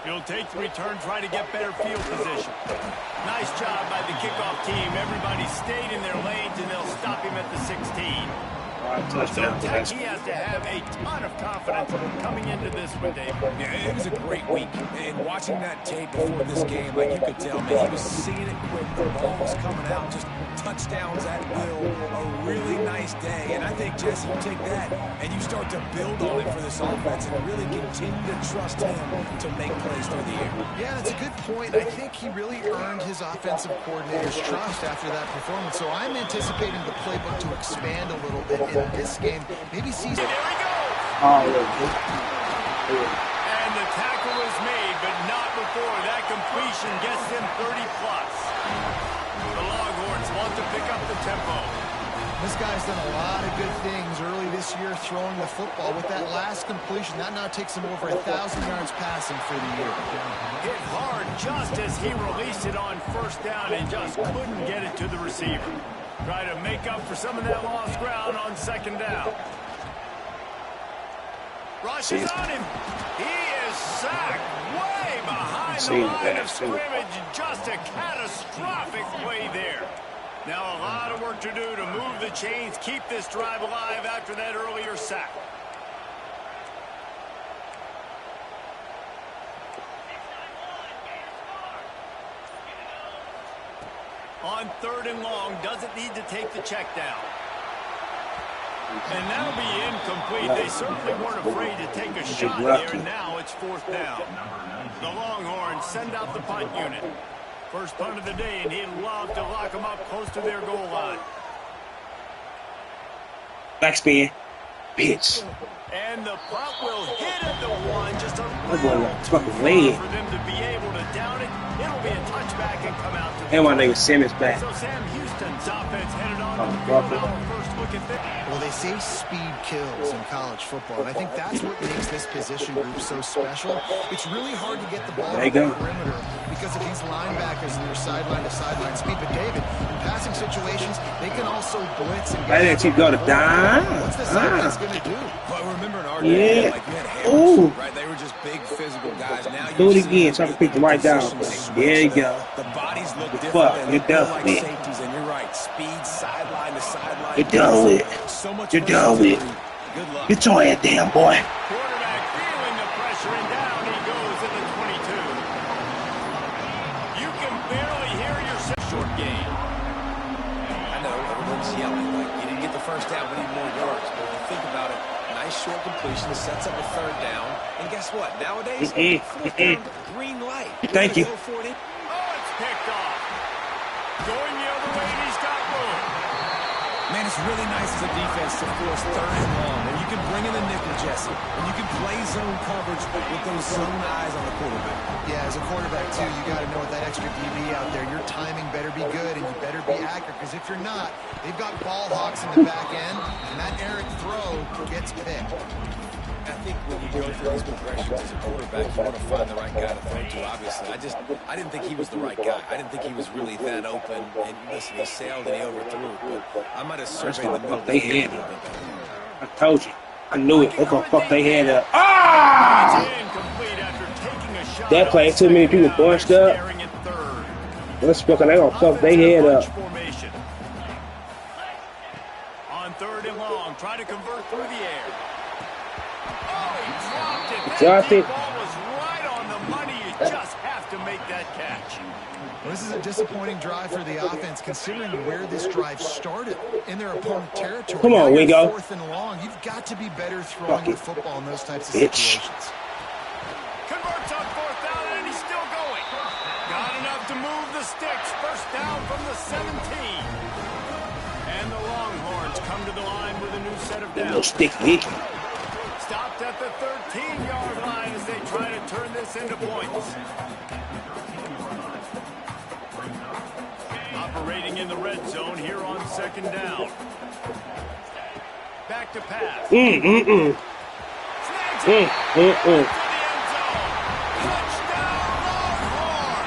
He'll take the return, try to get better field position. Nice job by the kickoff team. Everybody stayed in their lanes, and they'll stop him at the 16. Touchdown. He has to have a ton of confidence coming into this one, Dave. Yeah, it was a great week. And watching that tape before this game, like you could tell, man, he was seeing it quick. The ball was coming out, just touchdowns at will. A really nice day. And I think, Jesse, you take that and you start to build on it for this offense and really continue to trust him to make plays through the air. Yeah, that's a good point. I think he really earned his offensive coordinator's trust after that performance. So I'm anticipating the playbook to expand a little bit in this game. Maybe season. There he goes! Oh, And the tackle is made, but not before that completion gets them 30+. The Longhorns want to pick up the tempo. This guy's done a lot of good things early this year throwing the football. With that last completion, that now takes him over 1,000 yards passing for the year. Hit hard just as he released it on first down and just couldn't get it to the receiver. Try to make up for some of that lost ground on second down. Rush is on him. He is sacked way behind the line of scrimmage. Just a catastrophic play there. Now a lot of work to do to move the chains, keep this drive alive after that earlier sack. On 3rd and long, doesn't need to take the check down. And that'll be incomplete. They certainly weren't afraid to take a shot there, and now it's 4th down. The Longhorns send out the punt unit. First punt of the day, and he'd love to lock them up close to their goal line. Backspin. Bitch. And the punt will hit at the 1. Just a little fucking too leg. far for them to be able to down it. It'll be a touchback and come out to the And my nigga Simmons back. So Sam Houston's offense headed on Oh, to the fuck field. it. Our first look at this. Well, they say speed kills in college football, and I think that's what makes this position group so special. It's really hard to get the ball There you on the go. perimeter because of these linebackers and their sideline-to-sideline speed. But, David, in passing situations, they can also blitz and Why didn't you go to dime? What's the offense going to do? But remember in our Yeah. day, like you had Ooh. hammers, right? They were just big physical guys. Now Do it you see again, so I can pick the right down. There you go. The bodies look different. Fuck, They you're look done like with it. safeties, and you're right. Speed, sideline to sideline. You're done with it. So much You're done with it. Good luck. Get your ass down, boy. Quarterback feeling the pressure, and down he goes at the 22. You can barely hear yourself. Short game. I know everyone's yelling like you didn't get the first down, we need more yards. But if you think about it, nice short completion sets up a 3rd down. And guess what? Nowadays, 4th down, green light. Thank you. Oh, it's picked off. Going the other way, and he's got room. Man, it's really nice as a defense to force 3rd and long. And you can bring in the nickel, Jesse. And you can play zone coverage with those zone eyes on the quarterback. Yeah, as a quarterback, too, you got to know with that extra DB out there, your timing better be good and you better be accurate, because if you're not, they've got ball hawks in the back end, and that errant throw gets picked. I think when you go through these progressions as a quarterback, you want to find the right guy to throw to, obviously. I didn't think he was the right guy. I didn't think he was really that open. And listen, he sailed and he overthrew. But I might have surveyed the middle. They had it. I told you. I knew it. That's what fuck they had up. Ah! Incomplete after taking a shot. That play, too many people bunched up. Let's fuck, they gonna fuck they head up. Formation. On 3rd and long, try to convert through the air. Oh, he dropped it. Dropped That it. ball was right on the money. You just have to make that catch. Well, this is a disappointing drive for the offense, considering where this drive started in their opponent territory. Come on, Now you're Wingo. 4th and long. You've got to be better throwing the football in those types of Bitch. situations. Converts on 4th down, and he's still going. Got enough to move the sticks. First down from the 17. And the Longhorns come to the line with a new set of That little downs. stick hit. Stopped at the 13-yard line as they try to turn this into points. Operating in the red zone here on 2nd down. Back to pass. Snags it. To the end zone. Touchdown, Longhorns.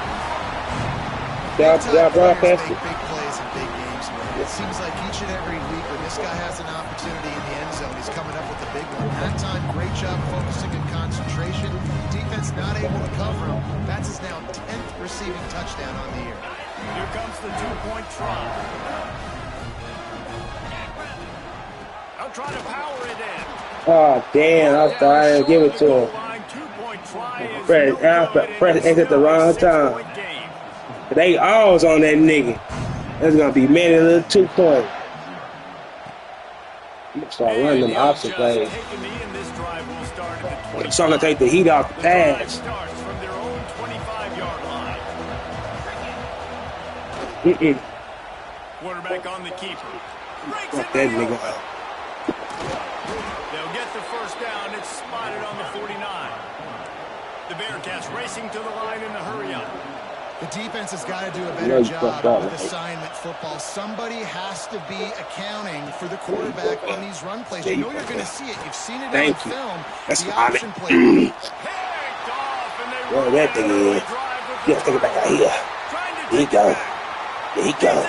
Down, broadcast. Make big plays in big games, man. It seems like each and every week when this guy has an opportunity in the end zone, he's coming up with a big one. That time, great job focusing and concentration. Defense not able to cover him. That's his now 10th receiving touchdown on the year. Here comes the two-point try. I'll try to power it in. Oh, damn. I was trying to give it to him. Press X at the wrong time. They alls on that nigga. That's going to be many little 2 points. I'm going to start running them option plays. So I'm going to take the heat off the pass. Quarterback on the keeper. Fuck that nigga up. They'll get the first down. It's spotted on the 49. The Bearcats racing to the line in the hurry up. The defense has got to do a better job with assignment football. Somebody has to be accounting for the quarterback on these run plays. You know you're going to see it. You've seen it on film. That's the option play. Well, that thing is. Just take it back out here. There you go. There you go.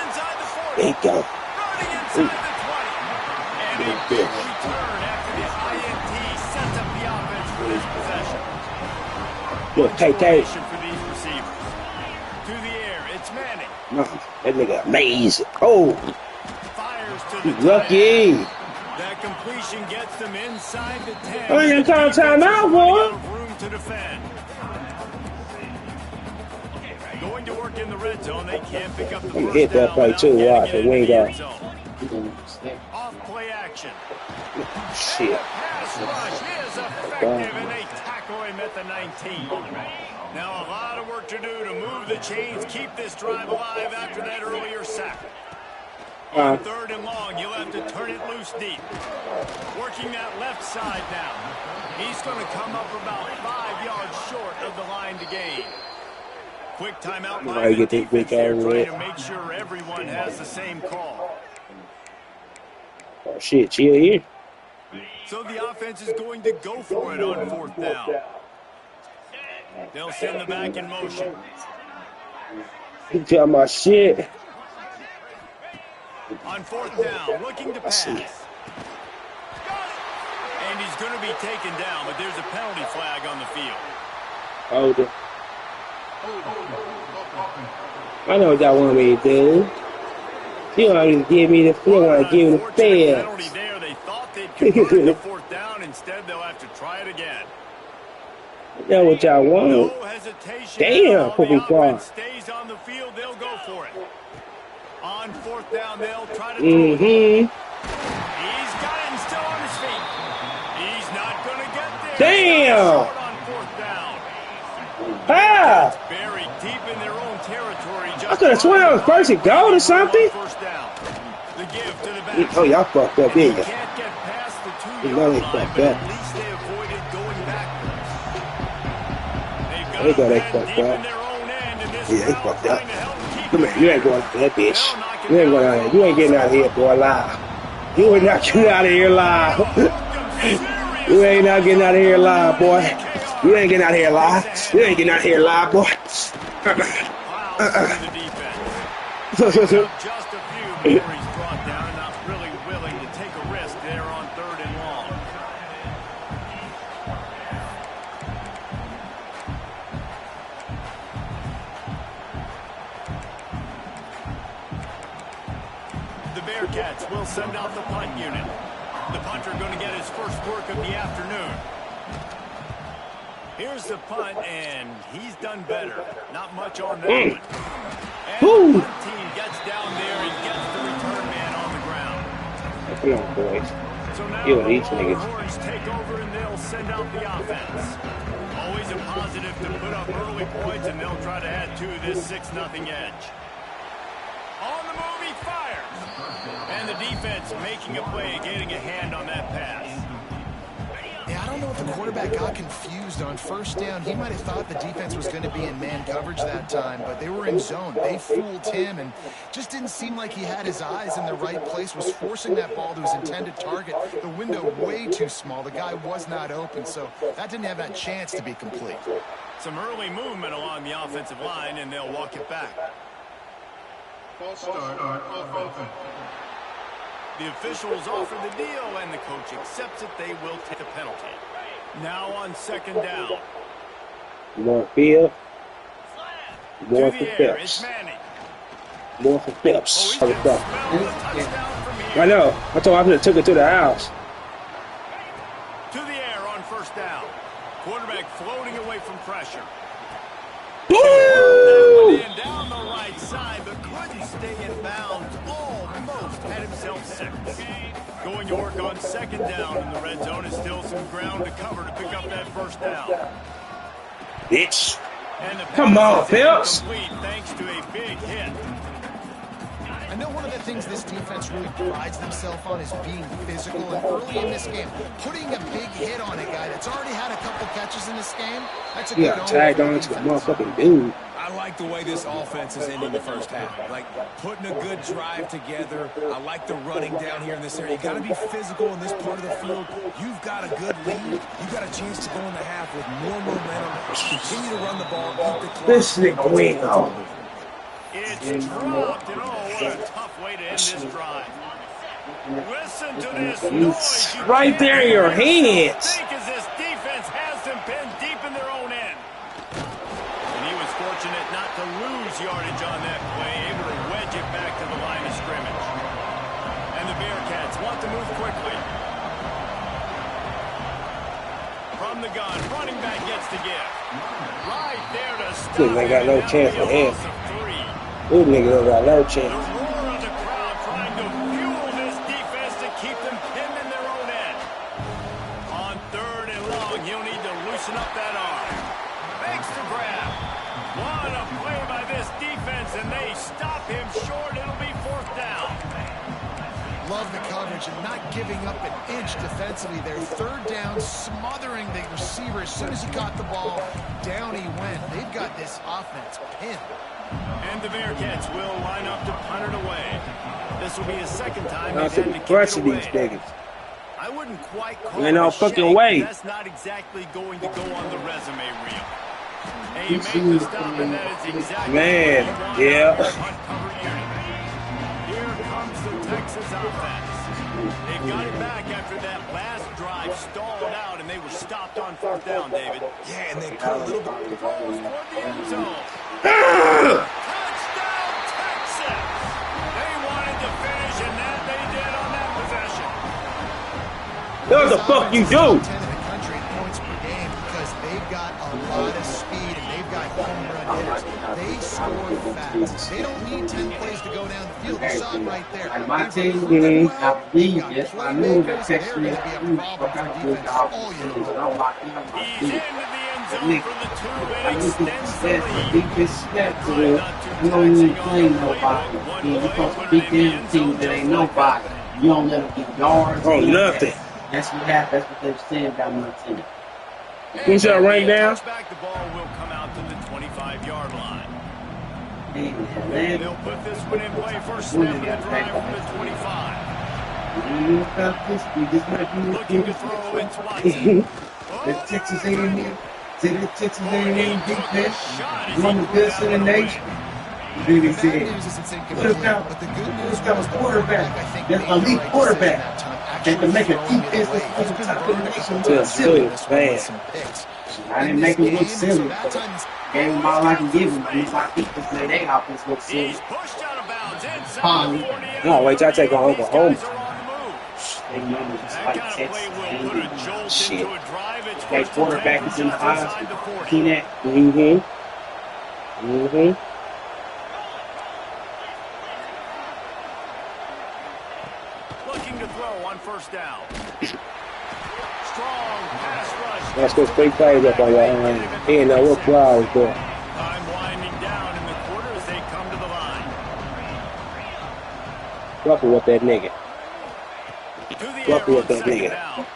There you go. Ooh. Look, take. No, that nigga amazing. Oh, lucky. That completion gets them inside the 10. I ain't gonna call timeout, boy. Room to defend. Going to work in the red zone. They can't pick up the I'm gonna hit that play too. Watch it. Wing guard. Off play action. Shit. Pass rush is effective, and they tackle him at the 19. Now a lot of work to do to move the chains, keep this drive alive after that earlier sack. On third and long, you'll have to turn it loose deep. Working that left side now. He's going to come up about 5 yards short of the line to gain. Quick timeout by the defense here, trying to make sure everyone has the same call. Oh, shit, chill here. So the offense is going to go for it on fourth down. They'll send the back in motion. You tell my shit. On fourth down, looking to pass. And he's going to be taken down, but there's a penalty flag on the field. Hold it. I know what y'all want me to do. You want to give me the field, want to give me the penalty there. They thought they'd convert the fourth down. Instead, they'll have to try it again. That's what y'all want. No hesitation. Damn, put me far. Stays on the field, they'll go for it. On fourth down, they'll try to throw it. He's got it and still on his feet. He's not going to get there. Damn. Short on fourth down. Ah! Buried deep in their own territory. I could have sworn I was first and goal or something. First down. The give to the back. Oh, y'all fucked up, didn't you? Can't get past the 2 You know they yard line, fucked but up. at least they avoided going backwards. They thought they fucked up. Yeah, they fucked up. Come here, you ain't going to that bitch. You ain't going out here. You ain't getting out of here, boy, live. You ain't not getting out of here live. You ain't not getting out of here live, boy. You ain't getting out of here live. You ain't getting out of here live, boy. Just a few before he's brought down and not really willing to take a risk there on third and long. The Bearcats will send out the punt unit. The punter going to get his first work of the afternoon. Here's the punt, and he's done better. Not much on that one. And the punt team gets down there and gets the return man on the ground. Come on, boys. So now You the and these niggas. Longhorns take over, and they'll send out the offense. Always a positive to put up early points, and they'll try to add to this 6-0 edge. On the move, he fires. And the defense making a play, getting a hand on that pass. Yeah, I don't know if the quarterback got confused on first down. He might have thought the defense was going to be in man coverage that time, but they were in zone. They fooled him and just didn't seem like he had his eyes in the right place, was forcing that ball to his intended target. The window way too small. The guy was not open, so that didn't have that chance to be complete. Some early movement along the offensive line, and they'll walk it back. False start on offense. The officials offer the deal, and the coach accepts it. They will take the penalty. Now on second down. More field. More for Phelps. More for Phelps. I know. I told him I could have took it to the house. To the air on first down. Quarterback floating away from pressure. Woo! Down the right side, but couldn't stay in bounds. Almost had himself sacked. Going to work on second down in the red zone is still some ground to cover to pick up that first down. Bitch. Come on, Phelps. Thanks to a big hit. I know one of the things this defense really prides themselves on is being physical, and early in this game, putting a big hit on a guy that's already had a couple catches in this game, that's a good tagged on to the motherfucking dude. I like the way this offense is ending the first half. Like putting a good drive together. I like the running down here in this area. You got to be physical in this part of the field. You've got a good lead. You've got a chance to go in the half with more momentum. Continue to run the ball. Keep the clock. This nigga went on. It's dropped, and oh, what a tough way to end this drive. Listen to this noise. Right there in your hands. Think as this defense has them pinned deep in their own end. And he was fortunate not to lose yardage on that play, able to wedge it back to the line of scrimmage. And the Bearcats want to move quickly. From the gun, running back gets the gift. Right there to stop. They got no chance for him. These niggas don't got no chance. The roar of the crowd trying to fuel this defense to keep them pinned in their own end. On third and long, he'll need to loosen up that arm. Makes the grab. What a play by this defense, and they stop him short. It'll be fourth down. Love the coverage and not giving up an inch defensively there. Third down, smothering the receiver. As soon as he caught the ball, down he went. They've got this offense pinned. And the Bearcats will line up to punt it away. This will be his second time I'll he's had to take the kick rest it of away. these niggas. I wouldn't quite call Ain't no it a fucking shake. way. That's not exactly going to go on the resume reel. And you make the stop, and that is exactly Man, what you want yeah. out of the punt cover unit. Here comes the Texas offense. They got it back after that last drive stalled out, and they were stopped on fourth down, David. Yeah, and they cut a little bit. Throws toward the end zone. Touchdown, Texas! They wanted to finish, and that they did on that possession. What the fuck you do? 10 in the country in points per game because they've got a lot of speed and they've got home run hitters. They score fast. They don't need 10 plays to go down the field. You saw it right there. Like my team, I believe it. I knew that Texas was all you know. He's into the end zone for the two and extends the lead. Defense snap to it. You don't even play nobody. You're supposed to beat them teams that ain't nobody. You don't let them get yards. Oh, nothing. That's what happened. That's what they're saying about my team. Who's that right now? The ball will come out to the 25-yard line. Man, They'll put this one in play first snap of the drive from the 25. Looking to throw it twice. The Texas A&M, say the Texas A&M defense, one of the best in the nation. Then he said, what about a quarterback? That's an elite quarterback that can make a defense that's on top of the nation look silly. I didn't make him look silly. Gave him all I can give him. He's like defense made their offense look silly. He's pushed out of bounds inside the 48. No, wait till I take on home. They know just That like kind of Texas play will put a jolt Shit. into a drive. It's That first and quarterback 10 is in the just eyes. inside the 40. Peanut. Looking to throw on first down. Strong pass rush. Let's go straight plays up on your hand. He ain't know what crowd was there. Time winding down in the quarter as they come to the line. Fucking with that nigga. To the Fucking air with on that second nigga. down.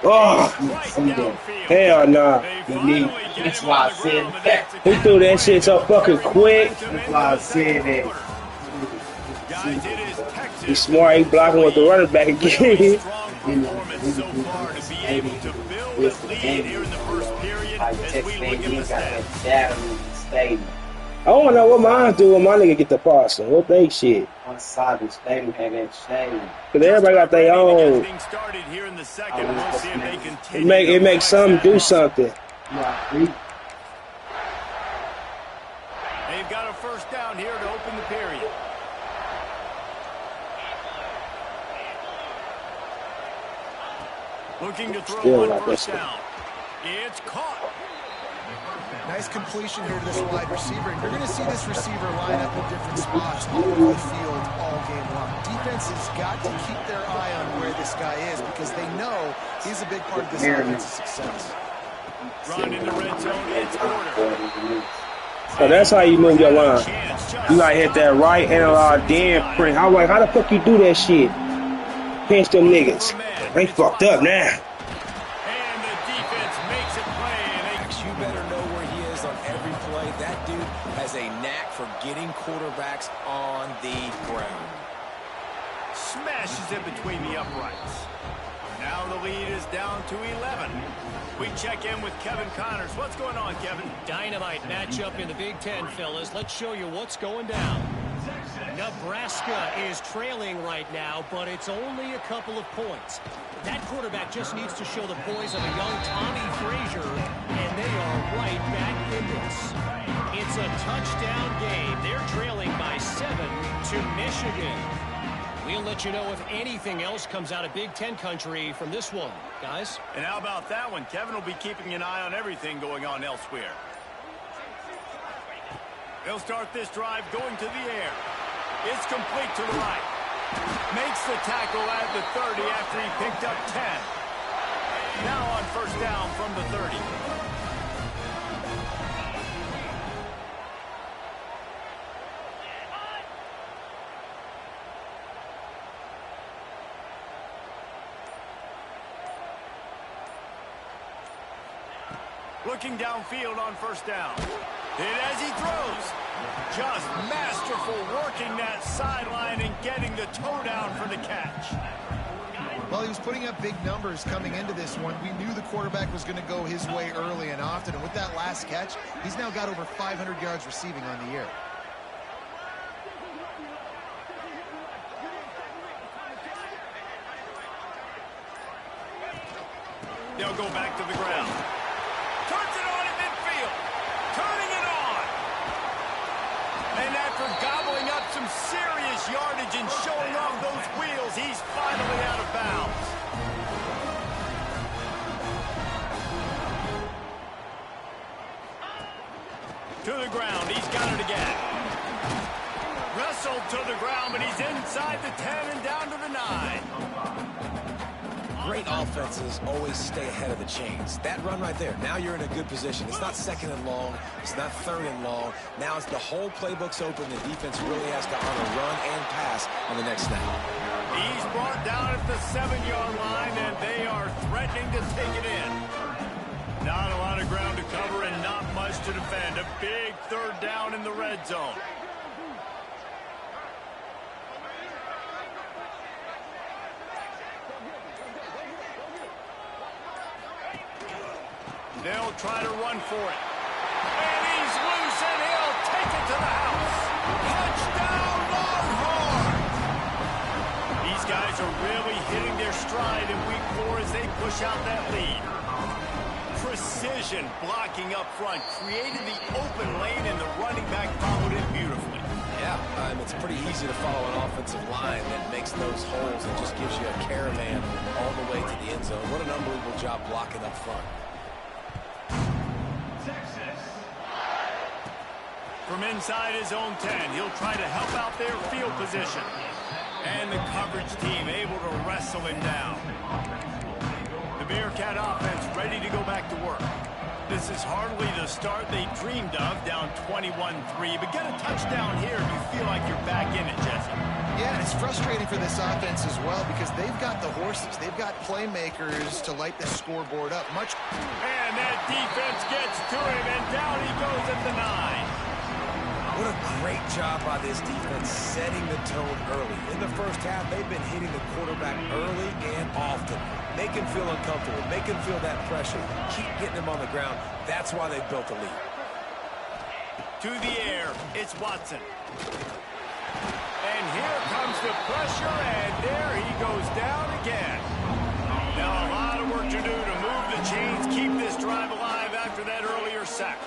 Oh, Right downfield. hell nah. They He finally need- get that's him why on I the said ground, but that. that's He threw that shit so fucking quick. That's why I said that. Guys, it is Texas. He's smart. He blocking with the running back Really again. strong performance so far to be able to build this lead here in the first period Like as Texas we look at A&M the got that stats. shadow in the stadium. I want to know what mine do when my nigga get the parcel. What they shit. One side of the stadium had that shade. Cause everybody got their own. Getting started here in the second. We'll see if they It continue. make to some flex do that something. Yeah, I agree. They've got a first down here to open the period. Looking to throw on first down. It's caught. Nice completion here to this wide receiver. And you're going to see this receiver line up in different spots all over the field all game long. Defense has got to keep their eye on where this guy is because they know he's a big part of this offense's success. Run in the red zone. It's order. So that's how you move your line. You gotta hit that right analog damn print. I'm like, how the fuck you do that shit? Pinch them niggas. They fucked up now. And the defense makes it play. You better know where he is on every play. That dude has a knack for getting quarterbacks on the ground. Smashes it between the uprights. Now the lead is down to 11. We check in with Kevin Connors. What's going on, Kevin? Dynamite matchup in the Big Ten, fellas. Let's show you what's going down. Nebraska is trailing right now, but it's only a couple of points. That quarterback just needs to show the poise of a young Tommy Frazier, and they are right back in this. It's a touchdown game. They're trailing by 7 to Michigan. We'll let you know if anything else comes out of Big Ten country from this one, guys. And how about that one? Kevin will be keeping an eye on everything going on elsewhere. They'll start this drive going to the air. It's complete to the right. Makes the tackle at the 30 after he picked up 10. Now on first down from the 30. Looking downfield on first down. Hit as he throws. Just masterful working that sideline and getting the toe down for the catch. Well, he was putting up big numbers coming into this one. We knew the quarterback was going to go his way early and often. And with that last catch, he's now got over 500 yards receiving on the year. They'll go back to the ground. Turns it on in midfield. Turning it on. And after gobbling up some serious yardage and showing off those wheels, he's finally out of bounds. To the ground. He's got it again. Wrestled to the ground, but he's inside the 10 and down to the 9. Great offenses always stay ahead of the chains. That run right there, now you're in a good position. It's not second and long. It's not third and long. Now it's the whole playbook's open. The defense really has to honor run and pass on the next snap. He's brought down at the 7-yard line, and they are threatening to take it in. Not a lot of ground to cover and not much to defend. A big third down in the red zone. They'll try to run for it. And he's loose, and he'll take it to the house. Touchdown, Longhorns! These guys are really hitting their stride in week 4 as they push out that lead. Precision blocking up front, created the open lane, and the running back followed it beautifully. Yeah, it's pretty easy to follow an offensive line that makes those holes and just gives you a caravan all the way to the end zone. What an unbelievable job blocking up front. From inside his own 10, he'll try to help out their field position. And the coverage team able to wrestle him down. The Bearcat offense ready to go back to work. This is hardly the start they dreamed of, down 21-3. But get a touchdown here and you feel like you're back in it, Jesse. Yeah, and it's frustrating for this offense as well because they've got the horses. They've got playmakers to light the scoreboard up. And that defense gets to him, and down he goes at the 9. What a great job by this defense setting the tone early. In the first half, they've been hitting the quarterback early and often. Make him feel uncomfortable. Make him feel that pressure. Keep getting him on the ground. That's why they built the lead. To the air, it's Watson. And here comes the pressure, and there he goes down again. Now a lot of work to do to move the chains, keep this drive alive after that earlier sack.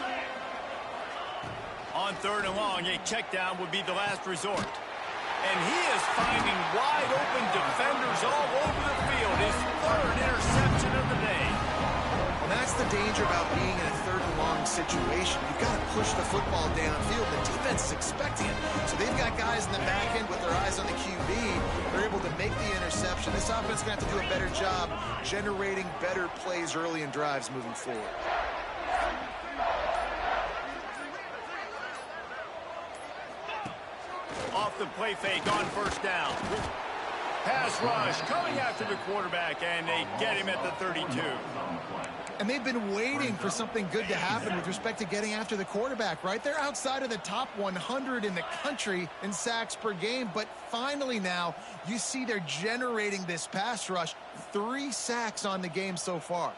On 3rd and long, a check down would be the last resort. And he is finding wide-open defenders all over the field. His 3rd interception of the day. Well, that's the danger about being in a 3rd and long situation. You've got to push the football downfield. The defense is expecting it. So they've got guys in the back end with their eyes on the QB. They're able to make the interception. This offense is going to have to do a better job generating better plays early in drives moving forward. Off the play fake on 1st down. Pass rush coming after the quarterback, and they get him at the 32. And they've been waiting for something good to happen with respect to getting after the quarterback, right? They're outside of the top 100 in the country in sacks per game, but finally now you see they're generating this pass rush. 3 sacks on the game so far.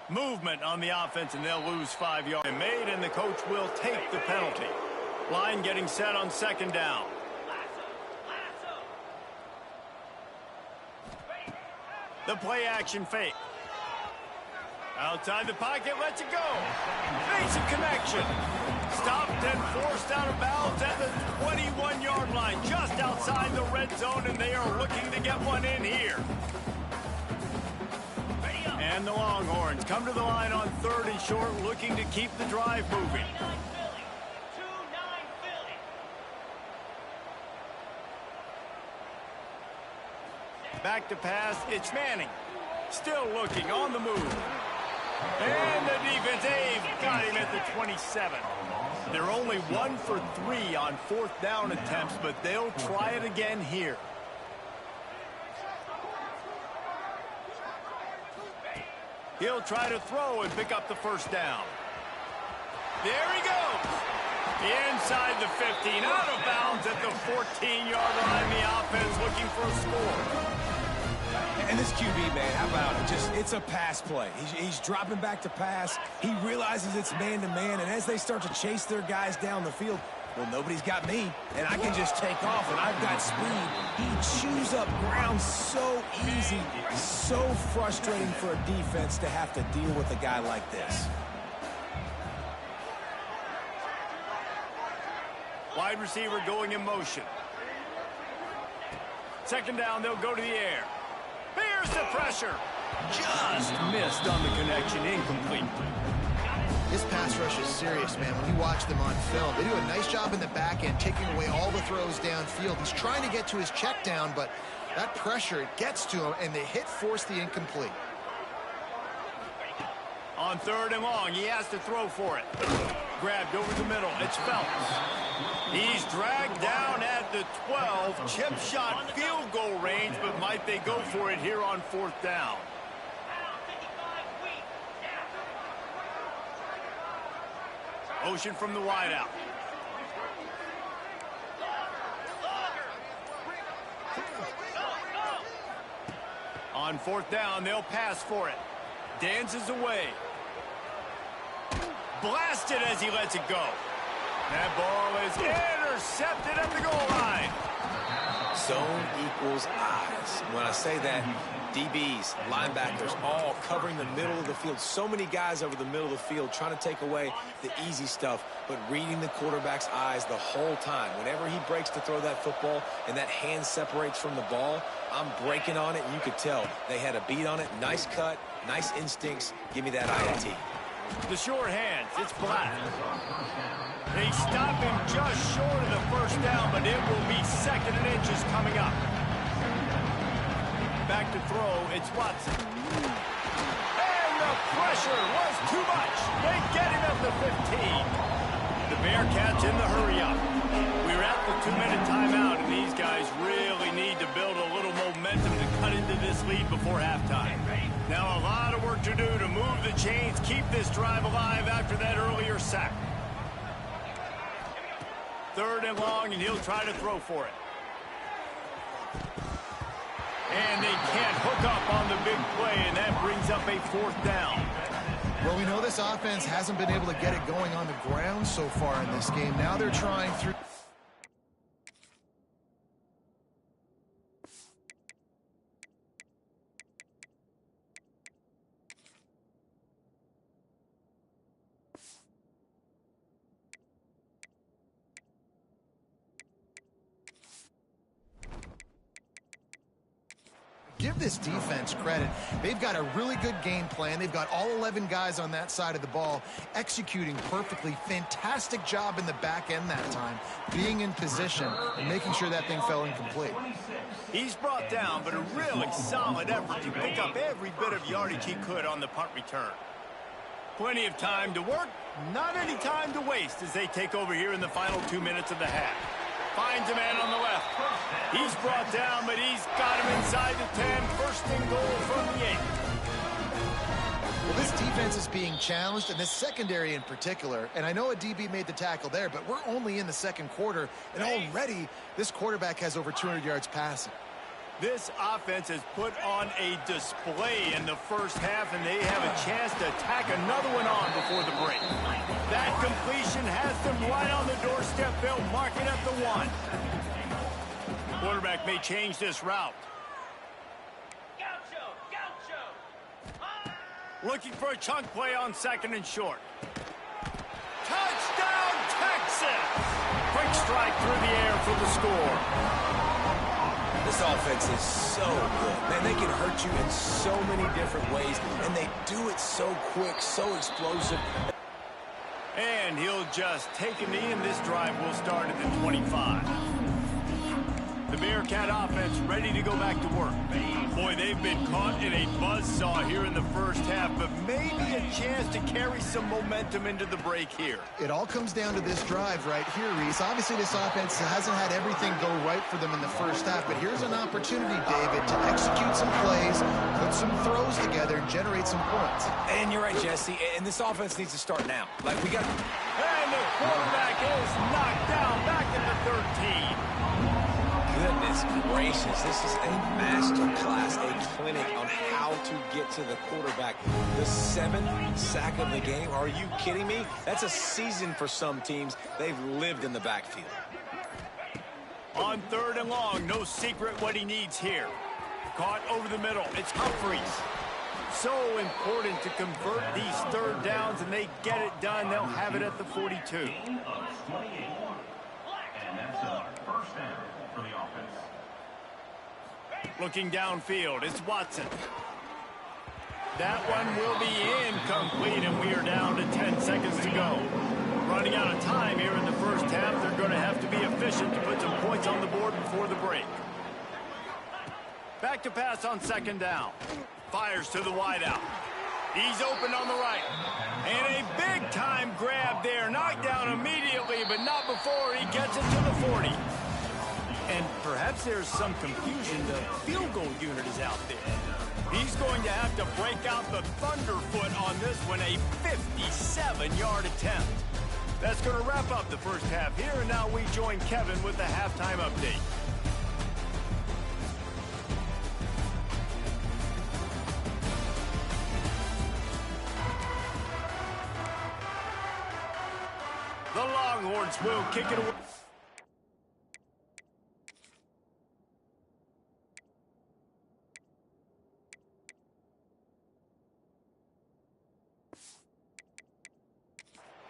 Movement on the offense, and they'll lose 5 yards. Made, and the coach will take the penalty. Line getting set on 2nd down. The play action fake. Outside the pocket, lets it go. Basic connection. Stopped and forced out of bounds at the 21-yard line, just outside the red zone, and they are looking to get one in here. And the Longhorns come to the line on 3rd and short, looking to keep the drive moving. Back to pass, it's Manning. Still looking, on the move. And the defense, they've got him at the 27. They're only 1 for 3 on 4th down attempts, but they'll try it again here. He'll try to throw and pick up the 1st down. There he goes. Inside the 15, out of bounds at the 14-yard line. The offense looking for a score. And this QB, man, how about it? It's a pass play. He's dropping back to pass. He realizes it's man-to-man, and as they start to chase their guys down the field, well, nobody's got me, and I can just take off, and I've got speed. He chews up ground so easy. So frustrating for a defense to have to deal with a guy like this. Wide receiver going in motion. 2nd down, they'll go to the air. Here's the pressure. Just missed on the connection, incomplete. This pass rush is serious, man. When you watch them on film, they do a nice job in the back end, taking away all the throws downfield. He's trying to get to his check down, but that pressure gets to him, and the hit forced the incomplete. On 3rd and long, he has to throw for it. Grabbed over the middle. It's Phelps. He's dragged down at the 12. Chip shot field goal range, but might they go for it here on 4th down? Motion from the wideout. On 4th down, they'll pass for it. Dances away. Blasted as he lets it go. That ball is intercepted at the goal line. Zone equals eyes. When I say that, DBs, linebackers, all covering the middle of the field. So many guys over the middle of the field trying to take away the easy stuff, but reading the quarterback's eyes the whole time. Whenever he breaks to throw that football and that hand separates from the ball, I'm breaking on it, and you could tell they had a beat on it. Nice cut, nice instincts. Give me that INT. The short hands, it's Black. They stop him just short of the 1st down, but it will be 2nd and inches coming up. Back to throw, it's Watson. And the pressure was too much. They get him at the 15. The Bearcats in the hurry-up. We're at the 2-minute timeout, and these guys really need to build a little momentum to cut into this lead before halftime. Now a lot of work to do to move the chains, keep this drive alive after that earlier sack. 3rd and long, and he'll try to throw for it. And they can't hook up on the big play, and that brings up a 4th down. Well, we know this offense hasn't been able to get it going on the ground so far in this game. Now they're trying through. give this defense credit. They've got a really good game plan. They've got all 11 guys on that side of the ball executing perfectly. Fantastic job in the back end that time, being in position and making sure that thing fell incomplete. He's brought down, but a really solid effort to pick up every bit of yardage he could on the punt return. Plenty of time to work, not any time to waste as they take over here in the final 2 minutes of the half. Finds a man on the left. He's brought down, but he's got him inside the 10. First and goal from the 8. Well, this defense is being challenged, and this secondary in particular. And I know a DB made the tackle there, but we're only in the second quarter, and already this quarterback has over 200 yards passing. This offense has put on a display in the first half, and they have a chance to tack another one on before the break. That completion has them right on the doorstep. They'll mark it at the 1. Quarterback may change this route. Looking for a chunk play on 2nd and short. Touchdown, Texas! Quick strike through the air for the score. This offense is so good. Man, they can hurt you in so many different ways, and they do it so quick, so explosive. And he'll just take a knee, and this drive will start at the 25. The Bearcat offense ready to go back to work. Boy, they've been caught in a buzzsaw here in the first half, but maybe a chance to carry some momentum into the break here. It all comes down to this drive right here, Reese. Obviously, this offense hasn't had everything go right for them in the first half, but here's an opportunity, David, to execute some plays, put some throws together, and generate some points. And you're right, Jesse, and this offense needs to start now. Like, we got... And the quarterback is knocked down back at the 13. Goodness gracious, this is a master class, a clinic on how to get to the quarterback. The 7th sack of the game, are you kidding me? That's a season for some teams. They've lived in the backfield. On 3rd and long, no secret what he needs here. Caught over the middle, it's Humphries. So important to convert these 3rd downs, and they get it done. They'll have it at the 42. And that's a first down for the offense. Looking downfield, it's Watson. That one will be incomplete, and we are down to 10 seconds to go. Running out of time here in the first half. They're going to have to be efficient to put some points on the board before the break. Back to pass on 2nd down. Fires to the wideout. He's open on the right. And a big-time grab there. Knocked down immediately, but not before he gets it to the 40. And perhaps there's some confusion. The field goal unit is out there. He's going to have to break out the thunderfoot on this one, a 57-yard attempt. That's going to wrap up the first half here, and now we join Kevin with the halftime update. The Longhorns will kick it away.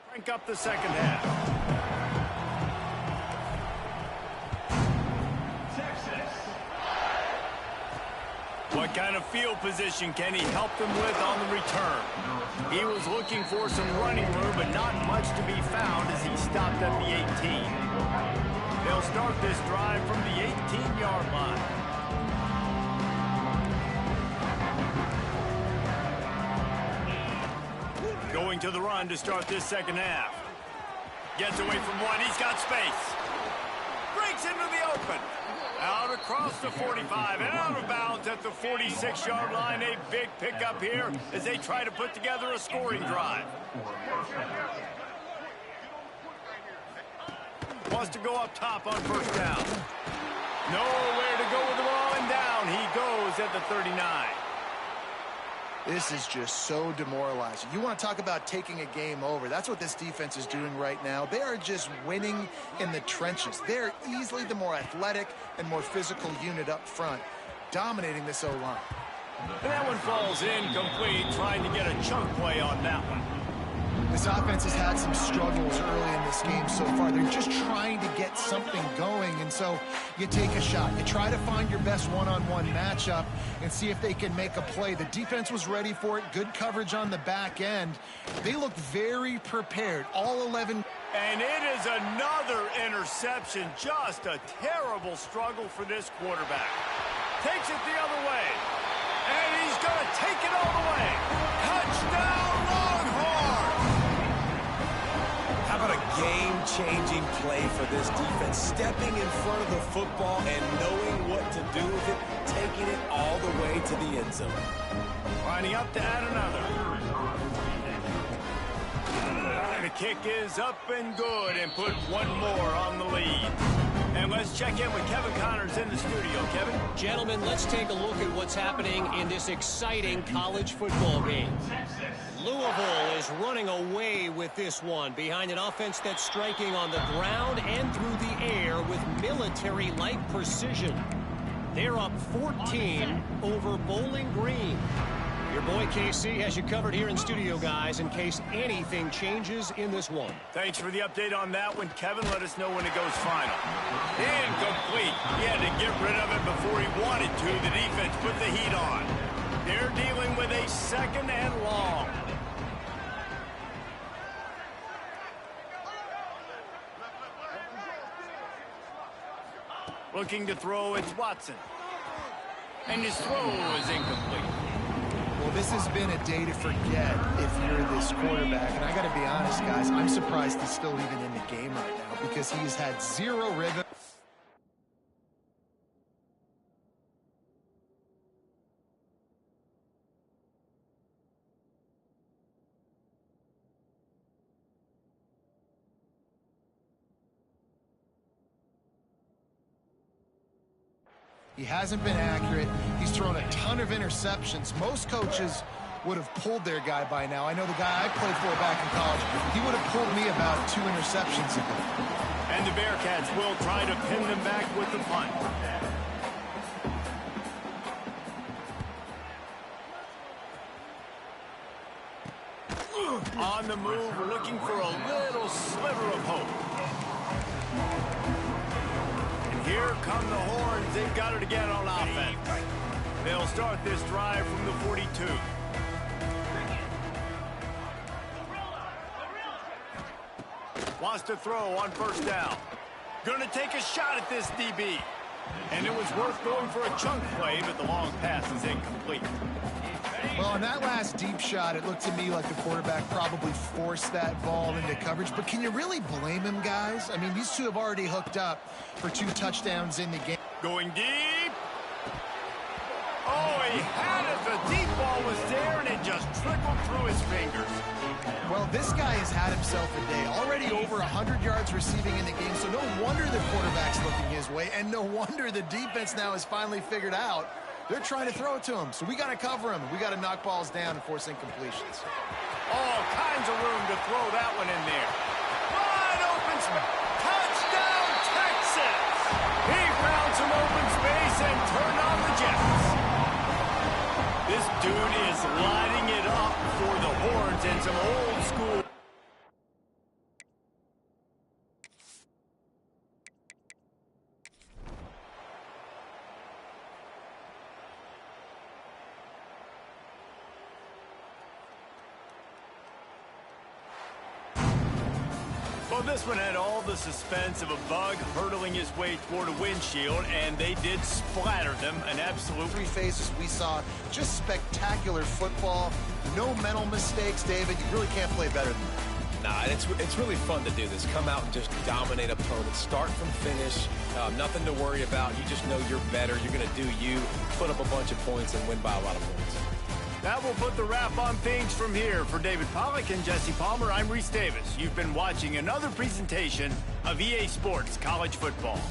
Crank up the second half. Texas. What kind of field position can he help them with on the return? He was looking for some running room, but not much to be found as he stopped at the 18. They'll start this drive from the 18-yard line. Going to the run to start this second half. Gets away from one. He's got space. Breaks into the open. Out across the 45 and out of bounds at the 46-yard line. A big pickup here as they try to put together a scoring drive. Wants to go up top on 1st down. Nowhere to go with the ball, and down he goes at the 39. This is just so demoralizing. You want to talk about taking a game over. That's what this defense is doing right now. They are just winning in the trenches. They're easily the more athletic and more physical unit up front, dominating this O-line. And that one falls incomplete, trying to get a chunk play on that one. This offense has had some struggles early in this game so far. They're just trying to get something going, and so you take a shot. You try to find your best one-on-one matchup and see if they can make a play. The defense was ready for it. Good coverage on the back end. They look very prepared. All 11. And it is another interception. Just a terrible struggle for this quarterback. Takes it the other way. And he's going to take it all the way. Touchdown, Longhorns! How about a game-changing play for this defense? Stepping in front of the football and knowing what to do with it, taking it all the way to the end zone. Lining up to add another. The kick is up and good and put one more on the lead. And let's check in with Kevin Connors in the studio. Kevin? Gentlemen, let's take a look at what's happening in this exciting college football game. Louisville is running away with this one behind an offense that's striking on the ground and through the air with military-like precision. They're up 14 over Bowling Green. Your boy KC has you covered here in studio, guys, in case anything changes in this one. Thanks for the update on that one, Kevin. Let us know when it goes final. Incomplete. He had to get rid of it before he wanted to. The defense put the heat on. They're dealing with a second and long. Looking to throw, it's Watson. And his throw is incomplete. Well, this has been a day to forget if you're this quarterback. And I got to be honest, guys, I'm surprised he's still even in the game right now because he's had zero rhythm. He hasn't been accurate. He's thrown a ton of interceptions. Most coaches would have pulled their guy by now. I know the guy I played for back in college, he would have pulled me about 2 interceptions ago. And the Bearcats will try to pin them back with the punt. On the move, we're looking for a little sliver of hope. Here come the Horns. They've got it again on offense. They'll start this drive from the 42. Wants to throw on first down. Going to take a shot at this DB. And it was worth going for a chunk play, but the long pass is incomplete. Well, on that last deep shot, it looked to me like the quarterback probably forced that ball into coverage. But can you really blame him, guys? I mean, these two have already hooked up for 2 touchdowns in the game. Going deep. Oh, he had it. The deep ball was there, and it just trickled through his fingers. Well, this guy has had himself a day. Already over 100 yards receiving in the game, so no wonder the quarterback's looking his way, and no wonder the defense now has finally figured out they're trying to throw it to him. So we got to cover him. We got to knock balls down and force incompletions. All kinds of room to throw that one in there. Wide open space. Touchdown, Texas! He found some open space and turned on the Jets. This dude is lighting it up for the Horns and some old school. Well, this one had all the suspense of a bug hurtling his way toward a windshield, and they did splatter them. An absolute 3 phases we saw. Just spectacular football. No mental mistakes, David. You really can't play better than that. Nah, it's really fun to do this. Come out and just dominate opponents. Start from finish. Nothing to worry about. You just know you're better. You're going to do you, put up a bunch of points, and win by a lot of points. That will put the wrap on things from here. For David Pollack and Jesse Palmer, I'm Reese Davis. You've been watching another presentation of EA Sports College Football.